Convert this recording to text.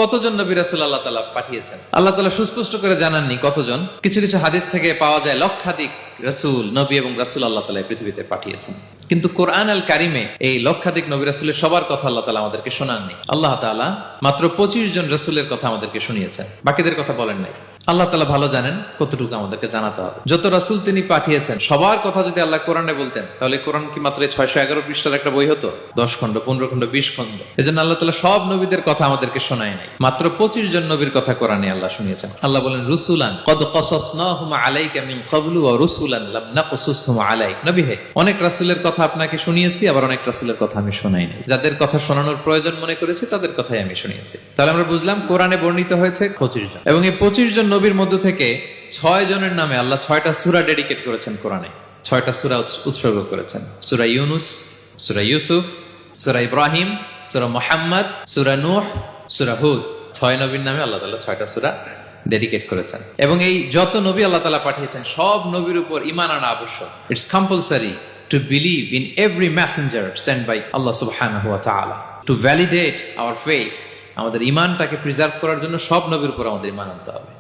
কতজন নবী রাসূল আল্লাহ তাআলা পাঠিয়েছেন? আল্লাহ তাআলা সুস্পষ্ট করে জানাননি কতজন। কিছু কিছু হাদিস থেকে পাওয়া যায় লক্ষাধিক রাসূল, নবী এবং রাসূল আল্লাহ তাআলা পৃথিবীতে পাঠিয়েছেন। কিন্তু কোরআন আল কারিমে এই লক্ষাধিক নবী রাসূলের সবার কথা আল্লাহ তাআলা আমাদেরকে শোনাননি। আল্লাহ তাআলা মাত্র 25 জন রাসূলের কথা আমাদেরকে শুনিয়েছেন, বাকিদের কথা বলেন নাই। আল্লাহ তাআলা ভালো জানেন কতটুকু আমাদেরকে জানাতে হবে। যত রাসূল তিনি পাঠিয়েছেন সবার কথা যদি আল্লাহ কোরআনে বলতেন, তাহলে কোরআন কি মাত্র 611 পৃষ্ঠার একটা বই হতো? 10 খণ্ড, 15 খণ্ড, 20 খণ্ড। এজন্য আল্লাহ তাআলা সব নবীদের কথা আমাদেরকে শোনায় নাই, মাত্র 25 জন নবীর কথা কোরআনে আল্লাহ শুনিয়েছেন। আল্লাহ বলেন রুসুলান কদ কসাসনাহুম আলাইকা মিন ক্বাবলু ওয়া রুসুলান লাম নাকসুসহুম আলাইক। নবী হে, অনেক রাসূলের কথা আপনাকে শুনিয়েছি, আবার অনেক রাসূলের কথা আমি শোনাই নাই। যাদের কথা শোনানোর প্রয়োজন মনে করেছি তাদের কথাই আমি শুনিয়েছি। তাহলে আমরা বুঝলাম কোরআনে বর্ণিত হয়েছে 25 জন, এবং এই 25 জন নবীর মধ্য থেকে 6 জনের নামে আল্লাহ 6টা সূরা ডেডিকেট করেছেন কোরআনে। 6টা সূরা উৎসর্গ করেছেন। সূরা ইউনুস, সূরা ইউসুফ, সূরা ইব্রাহিম, সূরা মুহাম্মদ, সূরা নূহ, সূরা হুদ। 6 নবীর নামে আল্লাহ তাআলা 6টা সূরা ডেডিকেট করেছেন। এবং এই যত নবী আল্লাহ তাআলা পাঠিয়েছেন সব নবীর উপর ঈমান আনা আবশ্যক। It's compulsory to believe in every messenger sent by Allah subhanahu wa ta'ala to validate our faith. আমাদের ঈমানটাকে প্রিজার্ভ করার জন্য সব নবীর উপর আমাদের ঈমান আনতে হবে।